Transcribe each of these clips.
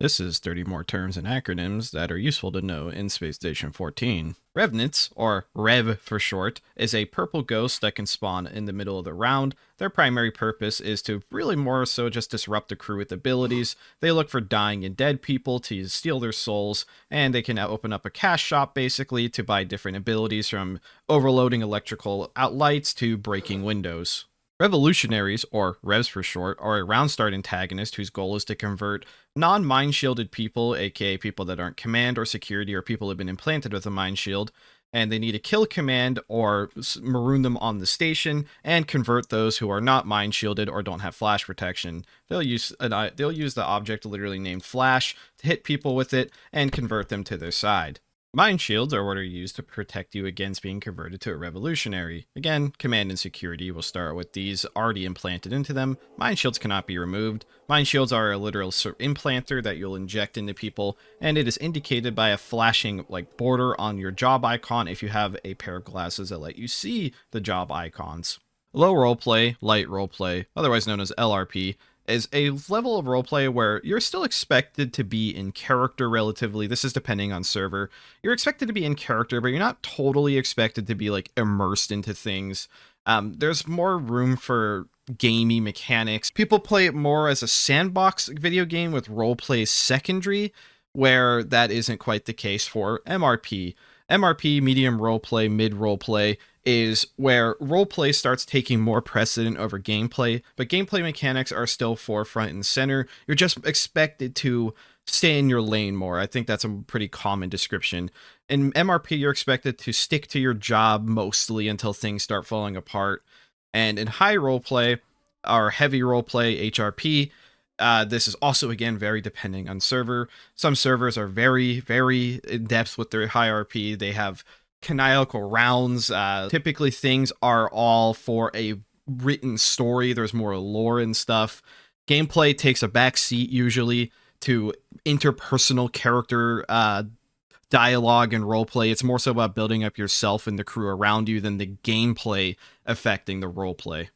This is 30 more terms and acronyms that are useful to know in Space Station 14. Revenants, or Rev for short, is a purple ghost that can spawn in the middle of the round. Their primary purpose is to really more so just disrupt the crew with abilities. They look for dying and dead people to steal their souls, and they can open up a cash shop basically to buy different abilities, from overloading electrical outlights to breaking windows. Revolutionaries, or Revs for short, are a round start antagonist whose goal is to convert non-mind shielded people, aka people that aren't command or security or people who have been implanted with a mind shield, and they need to kill command or maroon them on the station and convert those who are not mind shielded or don't have flash protection. They'll use the object literally named Flash to hit people with it and convert them to their side. Mind shields are what are used to protect you against being converted to a revolutionary. Again, command and security will start with these already implanted into them. Mind shields cannot be removed. Mind shields are a literal implanter that you'll inject into people, and it is indicated by a flashing border on your job icon if you have a pair of glasses that let you see the job icons. Low roleplay, light roleplay, otherwise known as LRP, is a level of roleplay where you're still expected to be in character relatively. This is depending on server. You're expected to be in character, but you're not totally expected to be immersed into things. There's more room for gamey mechanics. People play it more as a sandbox video game with roleplay secondary, where that isn't quite the case for MRP. MRP, medium roleplay, mid roleplay, is where roleplay starts taking more precedent over gameplay, but gameplay mechanics are still forefront and center. You're just expected to stay in your lane more. I think that's a pretty common description. In MRP, you're expected to stick to your job mostly until things start falling apart. And in high roleplay, or heavy roleplay, HRP, this is also, again, very depending on server. Some servers are very, very in-depth with their high RP. They have canonical rounds. Typically, things are all for a written story. There's more lore and stuff. Gameplay takes a back seat, usually, to interpersonal character dialogue and roleplay. It's more so about building up yourself and the crew around you than the gameplay affecting the roleplay.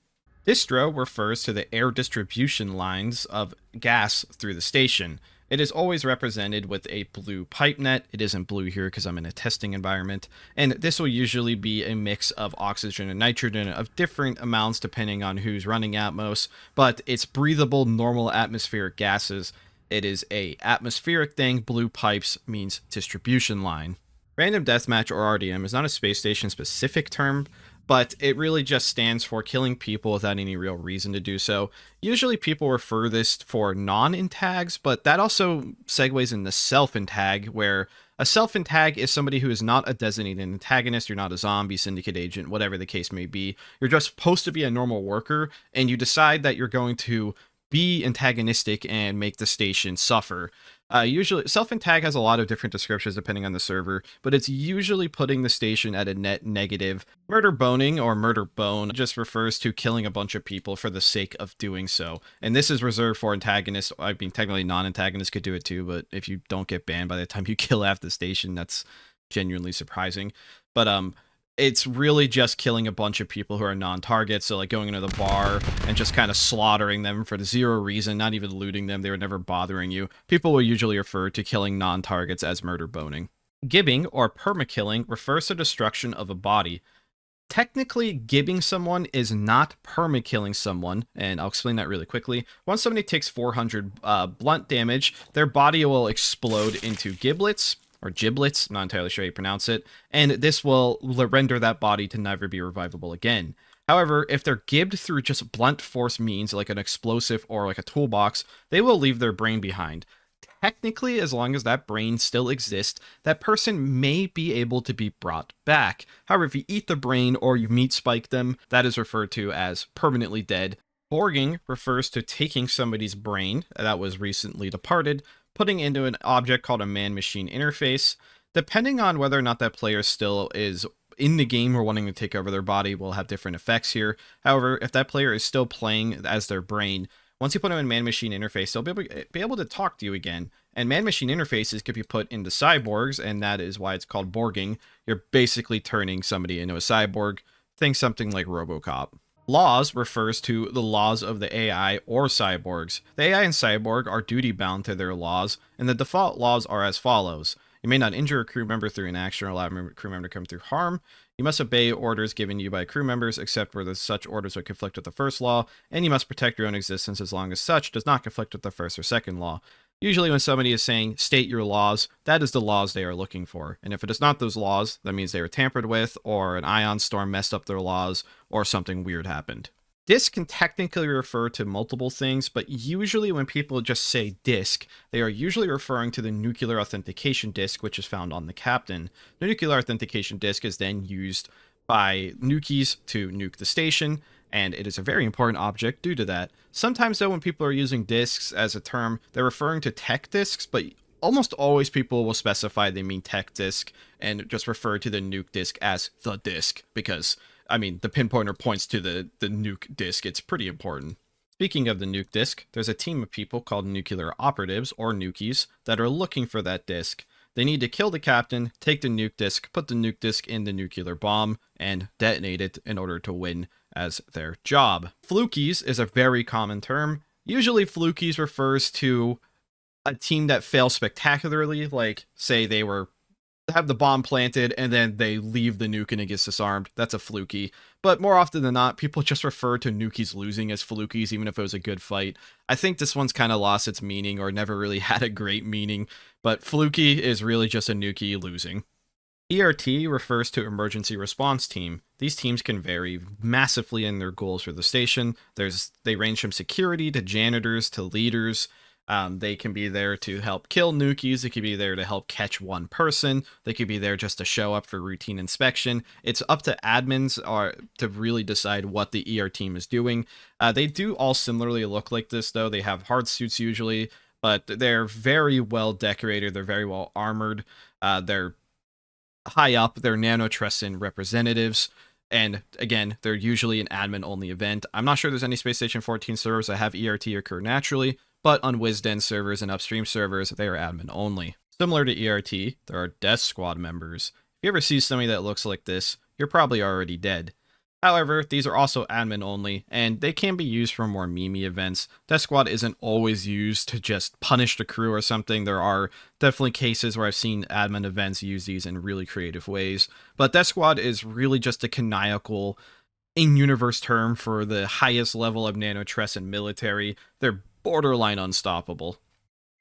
Distro refers to the air distribution lines of gas through the station. It is always represented with a blue pipe net. It isn't blue here because I'm in a testing environment. And this will usually be a mix of oxygen and nitrogen of different amounts depending on who's running Atmos. But it's breathable, normal atmospheric gases. It is a atmospheric thing. Blue pipes means distribution line. Random Deathmatch, or RDM, is not a space station specific term, but it really just stands for killing people without any real reason to do so. Usually people refer this for non-antags, but that also segues into Self-Antag, where a Self-Antag is somebody who is not a designated antagonist. You're not a zombie, syndicate agent, whatever the case may be. You're just supposed to be a normal worker, and you decide that you're going to be antagonistic and make the station suffer. Usually, Self-Antag has a lot of different descriptions depending on the server, but it's usually putting the station at a net negative. Murderboning, or Murderbone, just refers to killing a bunch of people for the sake of doing so. And this is reserved for antagonists. I mean, technically non-antagonists could do it too, but if you don't get banned by the time you kill half the station, that's genuinely surprising. But it's really just killing a bunch of people who are non-targets, so going into the bar and just kind of slaughtering them for zero reason, not even looting them. They were never bothering you. People will usually refer to killing non-targets as murder boning. Gibbing, or permakilling, refers to destruction of a body. Technically, gibbing someone is not permakilling someone, and I'll explain that really quickly. Once somebody takes 400 blunt damage, their body will explode into giblets, or giblets, not entirely sure how you pronounce it, and this will render that body to never be revivable again. However, if they're gibbed through just blunt force means, like an explosive or like a toolbox, they will leave their brain behind. Technically, as long as that brain still exists, that person may be able to be brought back. However, if you eat the brain or you meat spike them, that is referred to as permanently dead. Borging refers to taking somebody's brain that was recently departed, putting into an object called a man-machine interface. Depending on whether or not that player still is in the game or wanting to take over their body, will have different effects here. However, if that player is still playing as their brain, once you put them in man-machine interface, they'll be able to talk to you again. And man-machine interfaces could be put into cyborgs, and that is why it's called Borging. You're basically turning somebody into a cyborg. Think something like RoboCop. Laws refers to the laws of the AI or cyborgs. The AI and cyborg are duty bound to their laws, and the default laws are as follows. You may not injure a crew member through inaction or allow a crew member to come through harm. You must obey orders given you by crew members, except where such orders would conflict with the first law, and you must protect your own existence as long as such does not conflict with the first or second law. Usually when somebody is saying, state your laws, that is the laws they are looking for. And if it is not those laws, that means they were tampered with, or an ion storm messed up their laws, or something weird happened. Disk can technically refer to multiple things, but usually when people just say disk, they are usually referring to the nuclear authentication disk, which is found on the captain. The nuclear authentication disk is then used by Nukies to nuke the station, and it is a very important object due to that. Sometimes, though, when people are using disks as a term, they're referring to tech disks, but almost always people will specify they mean tech disk and just refer to the nuke disk as the disk because, I mean, the pinpointer points to the nuke disk. It's pretty important. Speaking of the nuke disk, there's a team of people called nuclear operatives, or Nukies, that are looking for that disk. They need to kill the captain, take the nuke disk, put the nuke disk in the nuclear bomb, and detonate it in order to win as their job. Flukies is a very common term. Usually Flukies refers to a team that fails spectacularly, like say they have the bomb planted and then they leave the nuke and it gets disarmed. That's a fluky. But more often than not, people just refer to Nukies losing as flukies, even if it was a good fight. I think this one's kind of lost its meaning or never really had a great meaning, but fluky is really just a Nukie losing. ERT refers to Emergency Response Team. These teams can vary massively in their goals for the station. They range from security to janitors to leaders. They can be there to help kill Nukies. They could be there to help catch one person. They could be there just to show up for routine inspection. It's up to admins to really decide what the ER team is doing. They do all similarly look like this, though. They have hard suits usually, but they're very well decorated. They're very well armored. They're high up. They're nanotrescent representatives. And again, they're usually an admin-only event. I'm not sure there's any Space Station 14 servers that have ERT occur naturally, but on Wisden servers and upstream servers, they are admin only. Similar to ERT, there are Deathsquad members. If you ever see somebody that looks like this, you're probably already dead. However, these are also admin only, and they can be used for more meme events. Deathsquad isn't always used to just punish the crew or something. There are definitely cases where I've seen admin events use these in really creative ways. But Deathsquad is really just a canonical in-universe term for the highest level of nanotrescent military. They're borderline unstoppable.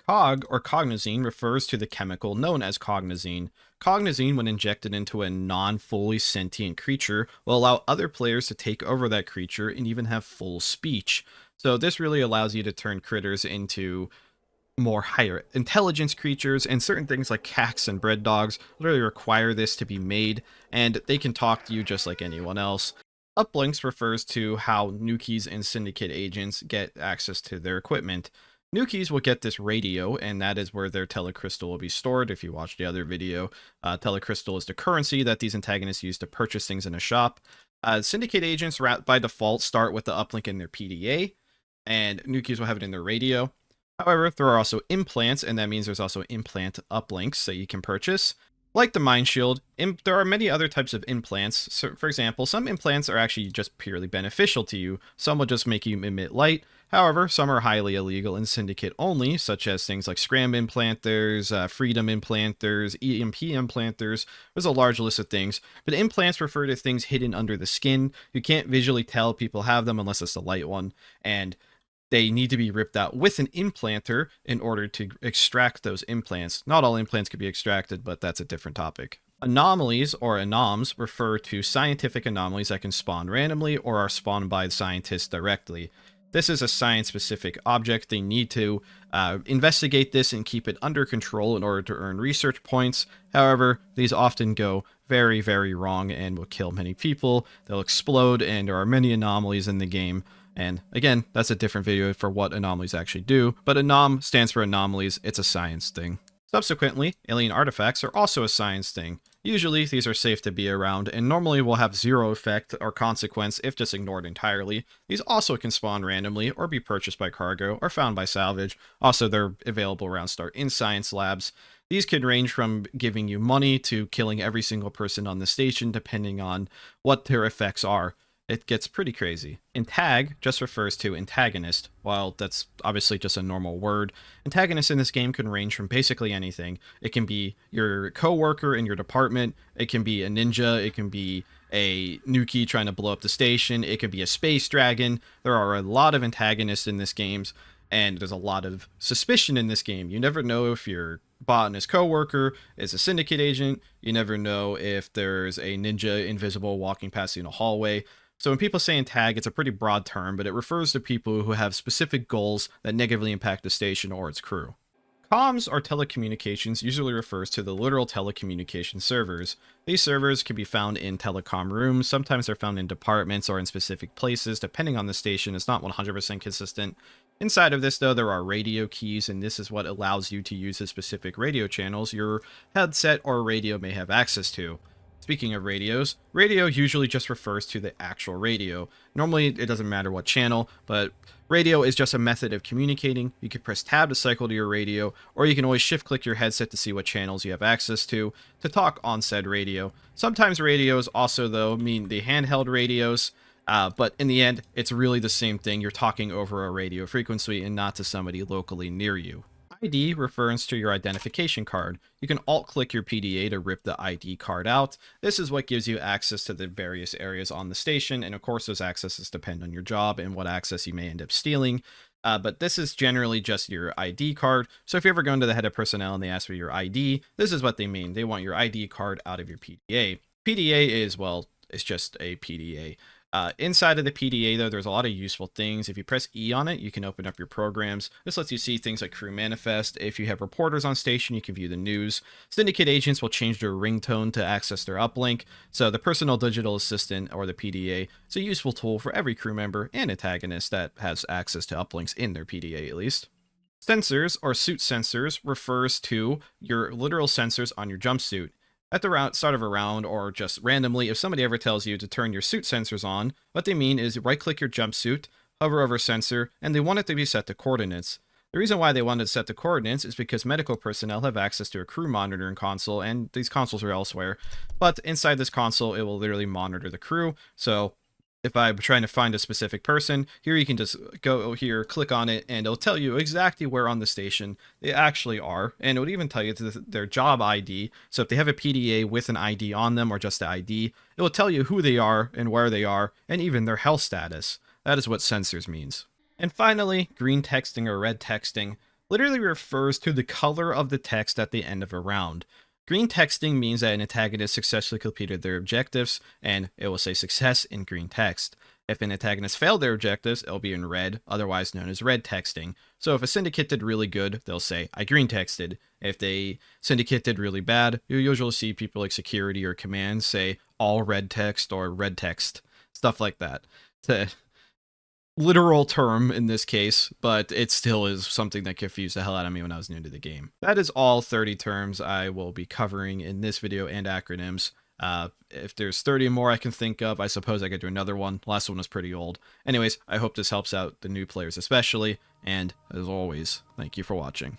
Cog, or Cognizine, refers to the chemical known as Cognizine. Cognizine, when injected into a non-fully sentient creature, will allow other players to take over that creature and even have full speech. So this really allows you to turn critters into more higher intelligence creatures, and certain things like cats and bread dogs literally require this to be made, and they can talk to you just like anyone else. Uplinks refers to how Nukies and Syndicate agents get access to their equipment. Nukies will get this radio, and that is where their telecrystal will be stored. If you watch the other video, telecrystal is the currency that these antagonists use to purchase things in a shop. Syndicate agents, by default, start with the uplink in their PDA, and Nukies will have it in their radio. However, there are also implants, and that means there's also implant uplinks that you can purchase. Like the Mindshield, there are many other types of implants. So, for example, some implants are actually just purely beneficial to you. Some will just make you emit light. However, some are highly illegal and Syndicate only, such as things like Scram implanters, Freedom implanters, EMP implanters. There's a large list of things, but implants refer to things hidden under the skin. You can't visually tell people have them unless it's the light one, and they need to be ripped out with an implanter in order to extract those implants. Not all implants can be extracted, but that's a different topic. Anomalies, or anoms, refer to scientific anomalies that can spawn randomly or are spawned by scientists directly. This is a science-specific object. They need to investigate this and keep it under control in order to earn research points. However, these often go very, very wrong and will kill many people. They'll explode, and there are many anomalies in the game. And again, that's a different video for what anomalies actually do, but Anom stands for anomalies. It's a science thing. Subsequently, alien artifacts are also a science thing. Usually, these are safe to be around, and normally will have zero effect or consequence if just ignored entirely. These also can spawn randomly, or be purchased by cargo, or found by salvage. Also, they're available around start in science labs. These can range from giving you money to killing every single person on the station, depending on what their effects are. it gets pretty crazy. Antag just refers to antagonist. While that's obviously just a normal word, antagonists in this game can range from basically anything. It can be your coworker in your department, it can be a ninja, it can be a Nukie trying to blow up the station, it could be a space dragon. There are a lot of antagonists in this game, and there's a lot of suspicion in this game. You never know if your bot and his coworker is a syndicate agent. You never know if there's a ninja invisible walking past you in a hallway. So when people say antag, it's a pretty broad term, but it refers to people who have specific goals that negatively impact the station or its crew. Comms or telecommunications usually refers to the literal telecommunication servers. These servers can be found in telecom rooms, sometimes they're found in departments or in specific places, depending on the station. It's not 100% consistent. Inside of this, though, there are radio keys, and this is what allows you to use the specific radio channels your headset or radio may have access to. Speaking of radios, radio usually just refers to the actual radio. Normally, it doesn't matter what channel, but radio is just a method of communicating. You can press tab to cycle to your radio, or you can always shift-click your headset to see what channels you have access to talk on said radio. Sometimes radios also, though, mean the handheld radios, but in the end, it's really the same thing. You're talking over a radio frequency and not to somebody locally near you. ID refers to your identification card. You can alt-click your PDA to rip the ID card out. This is what gives you access to the various areas on the station, and of course those accesses depend on your job and what access you may end up stealing. But this is generally just your ID card. So if you ever go into the head of personnel and they ask for your ID, this is what they mean. They want your ID card out of your PDA. PDA is, well, it's just a PDA. Inside of the PDA, though, there's a lot of useful things. If you press E on it, you can open up your programs. This lets you see things like crew manifest. If you have reporters on station, you can view the news. Syndicate agents will change their ringtone to access their uplink. So the personal digital assistant, or the PDA, is a useful tool for every crew member and antagonist that has access to uplinks in their PDA, at least. Sensors, or suit sensors, refers to your literal sensors on your jumpsuit. At the start of a round, or just randomly, if somebody ever tells you to turn your suit sensors on, what they mean is right-click your jumpsuit, hover over sensor, and they want it to be set to coordinates. The reason why they wanted to set the coordinates is because medical personnel have access to a crew monitoring console, and these consoles are elsewhere. But inside this console, it will literally monitor the crew, so if I'm trying to find a specific person, here you can just go here, click on it, and it'll tell you exactly where on the station they actually are, and it would even tell you their job ID. So if they have a PDA with an ID on them or just the ID, it will tell you who they are and where they are, and even their health status. That is what sensors means. And finally, green texting or red texting literally refers to the color of the text at the end of a round. Green texting means that an antagonist successfully completed their objectives, and it will say success in green text. If an antagonist failed their objectives, it'll be in red, otherwise known as red texting. So if a syndicate did really good, they'll say, I green texted. If the syndicate did really bad, you'll usually see people like security or command say all red text or red text, stuff like that. To literal term in this case, but it still is something that confused the hell out of me when I was new to the game. That is all 30 terms I will be covering in this video and acronyms. If there's 30 more I can think of, I suppose I could do another one. Last one was pretty old. Anyways, I hope this helps out the new players especially, and as always, thank you for watching.